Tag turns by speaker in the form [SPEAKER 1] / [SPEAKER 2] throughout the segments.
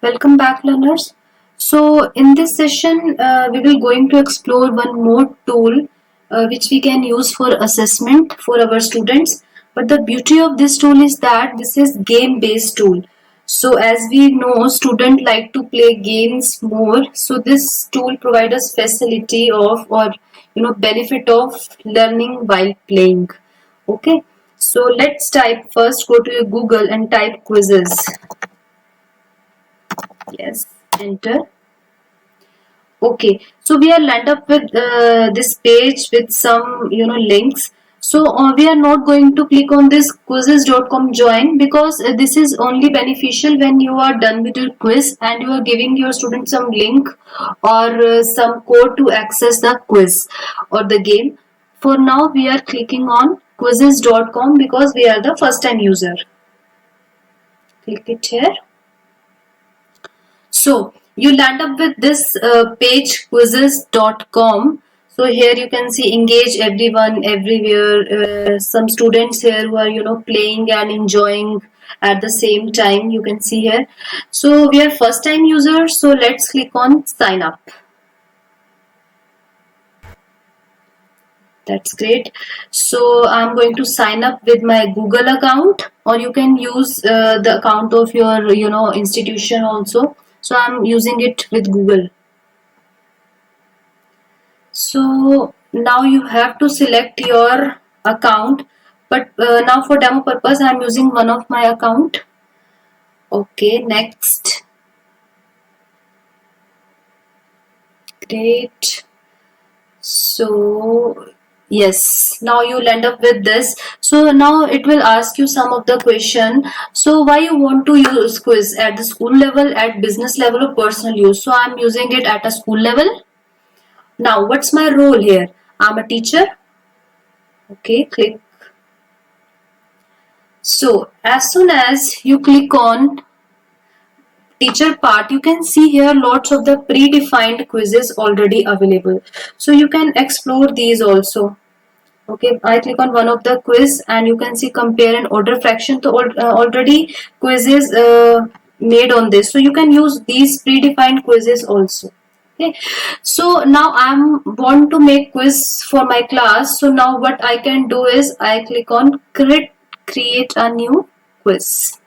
[SPEAKER 1] Welcome back, learners. So in this session, we will going to explore one more tool which we can use for assessment for our students. But the beauty of this tool is that this is game-based tool. So as we know, students like to play games more. So this tool provides us facility of or benefit of learning while playing. Okay. So let's type first. Go to your Google and type quizzes. Yes, enter. Okay, so we are land up with this page with some links. So we are not going to click on this quizzes.com join because this is only beneficial when you are done with your quiz and you are giving your students some link or some code to access the quiz or the game. For now we are clicking on quizzes.com because we are the first time user. Click it here. So you land up with this page quizzes.com. So here you can see engage everyone everywhere. Some students here who are playing and enjoying at the same time. You can see here. So we are first time users. So let's click on sign up. That's great. So I'm going to sign up with my Google account, or you can use the account of your institution also. So I'm using it with Google. So now you have to select your account, but now for demo purpose I'm using one of my account. Okay, next. Great. So yes, now you'll end up with this. So now it will ask you some of the question. So why you want to use quiz at the school level, at business level, or personal use? So I'm using it at a school level. Now what's my role here? I'm a teacher. Okay, click. So as soon as you click on teacher part, you can see here lots of the predefined quizzes already available. So you can explore these also. Okay, I click on one of the quiz and you can see compare and order fraction. So already quizzes made on this. So you can use these predefined quizzes also. Okay, so now I'm want to make quiz for my class. So now what I can do is I click on create a new quiz.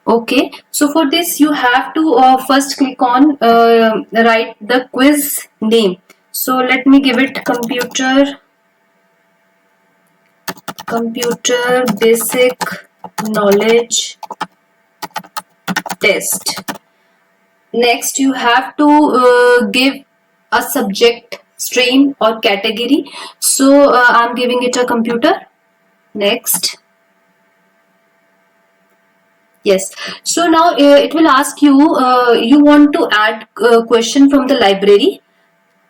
[SPEAKER 1] Okay, so for this you have to first click on write the quiz name. So let me give it computer basic knowledge test. Next you have to give a subject, stream or category. So I'm giving it a computer. Next. Yes, so now it will ask you you want to add question from the library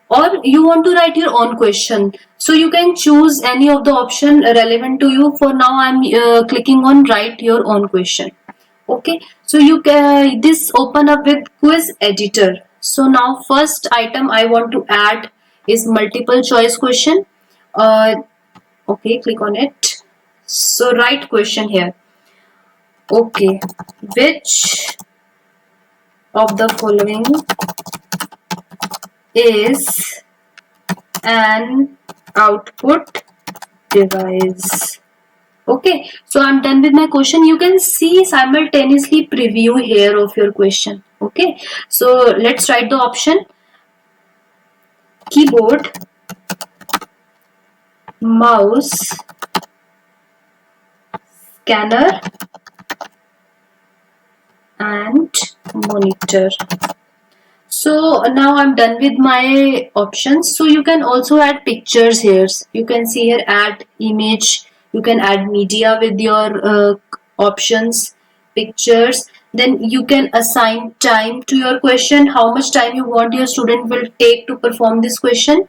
[SPEAKER 1] or you want to write your own question. So you can choose any of the option relevant to you. For now I'm clicking on write your own question. Okay, so you can this open up with quiz editor. So now first item I want to add is multiple choice question. Okay, click on it. So write question here. Okay, which of the following is an output device? Okay, so I'm done with my question. You can see simultaneously preview here of your question. Okay, so let's write the option keyboard, mouse, scanner and monitor. So now I'm done with my options. So you can also add pictures here. You can see here add image. You can add media with your options, pictures. Then you can assign time to your question. How much time you want your student will take to perform this question.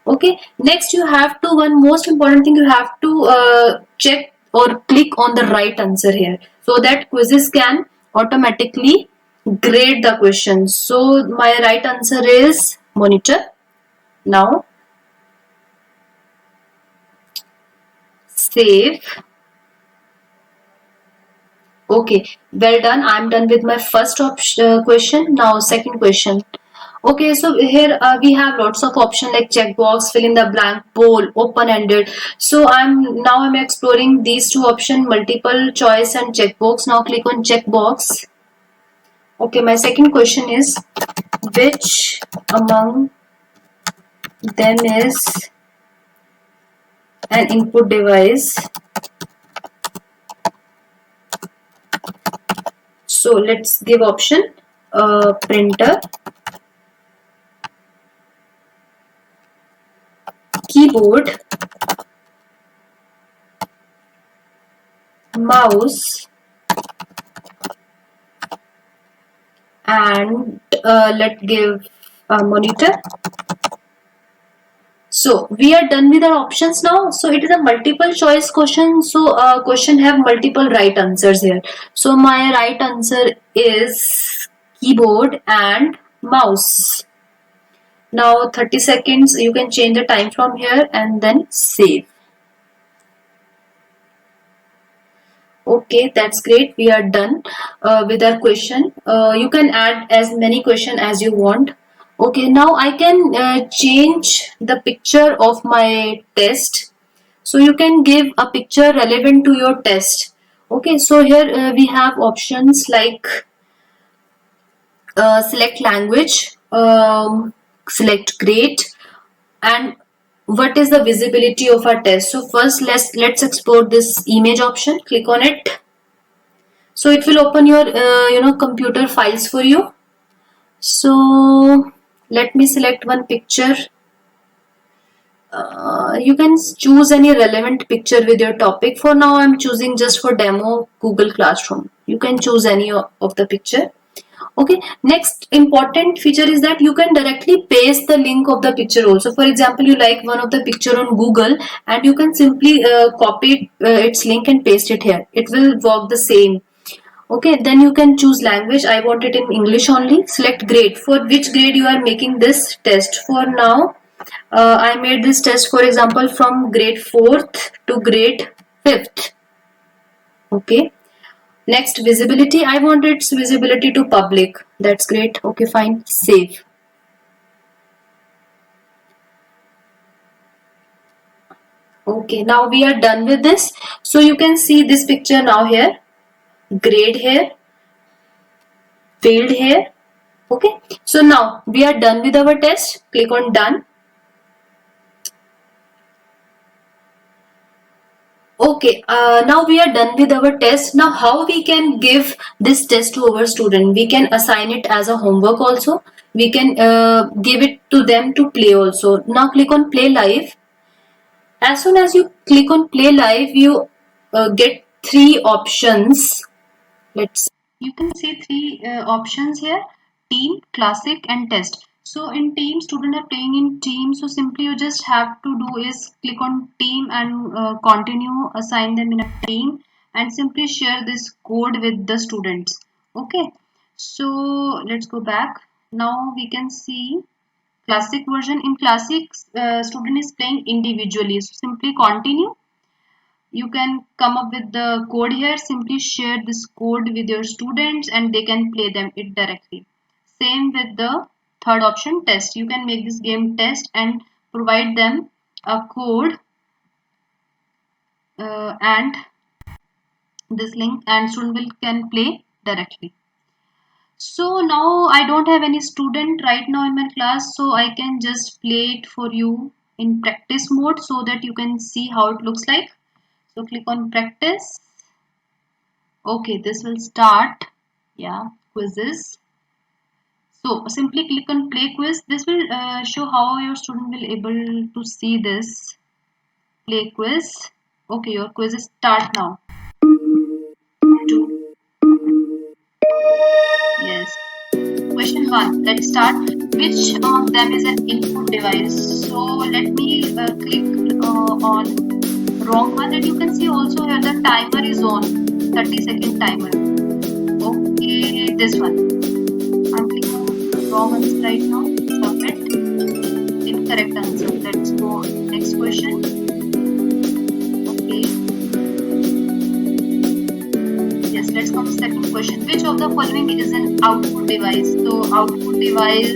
[SPEAKER 1] Okay. Next you have to, one most important thing, you have to check or click on the right answer here so that quizzes can automatically grade the question. So my right answer is monitor. Now save Okay, well done. I'm done with my first question. Now second question. Okay, so here we have lots of options like checkbox, fill in the blank, poll, open-ended. So I'm exploring these two options, multiple choice and checkbox. Now click on checkbox. Okay, my second question is, which among them is an input device? So let's give option, printer, keyboard, mouse, and let's give a monitor. So we are done with our options now. So it is a multiple choice question. So question have multiple right answers here. So my right answer is keyboard and mouse. Now 30 seconds, you can change the time from here and then save. Okay, that's great. We are done with our question. You can add as many questions as you want. Okay, now I can change the picture of my test. So you can give a picture relevant to your test. Okay, so here we have options like select language, select grade, and what is the visibility of our test. So first let's explore this image option. Click on it. So it will open your computer files for you. So let me select one picture. You can choose any relevant picture with your topic. For now I'm choosing just for demo Google Classroom. You can choose any of the picture. Okay, next important feature is that you can directly paste the link of the picture also. For example, you like one of the picture on Google and you can simply copy its link and paste it here. It will work the same. Okay, then you can choose language. I want it in English only. Select grade. For which grade you are making this test. For now, I made this test, for example, from grade 4th to grade 5th. Okay. Next, visibility. I want its visibility to public. That's great. Okay, fine. Save. Okay, now we are done with this. So you can see this picture now here. Grade here. Field here. Okay, so now we are done with our test. Click on done. Okay, now we are done with our test. Now how we can give this test to our student? We can assign it as a homework also. We can give it to them to play also. Now click on play live. As soon as you click on play live, you get three options. You can see three options here: team, classic, and test. So in team, students are playing in team. So simply you just have to do is click on team and continue, assign them in a team, and simply share this code with the students. Okay. So let's go back. Now we can see classic version. In classic, student is playing individually. So simply continue. You can come up with the code here. Simply share this code with your students and they can play them it directly. Same with the third option, test. You can make this game test and provide them a code and this link, and student will can play directly. So now I don't have any student right now in my class, so I can just play it for you in practice mode so that you can see how it looks like. So click on practice. Okay, this will start. Yeah, quizzes. So simply click on play quiz. This will show how your student will able to see this play quiz. Okay, your quiz is start now. Two. Yes. Question 1. Let's start. Which of them is an input device? So let me click on wrong one, and you can see also here the timer is on. 30-second timer. Okay, this one. I'm clicking on wrong answer right now. Submit. Incorrect answer. Let's go next question. Okay. Yes, let's come to second question. Which of the following is an output device? So output device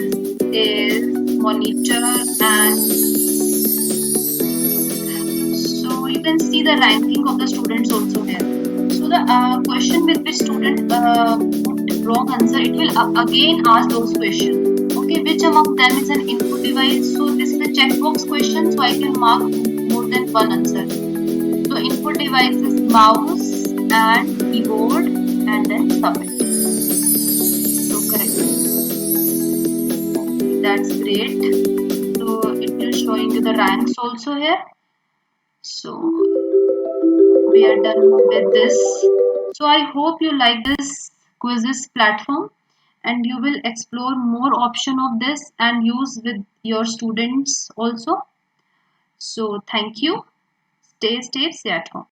[SPEAKER 1] is monitor, and so you can see the ranking of the students also here. So the question with which student put wrong answer, it will again ask those questions. Okay, which among them is an input device? So this is a checkbox question, so I can mark more than one answer. So input device is mouse and keyboard, and then submit. So correct. That's great. So it will showing you the ranks also here. So we are done with this. So I hope you like this quizzes platform, and you will explore more option of this and use with your students also. So thank you. Stay safe, stay at home.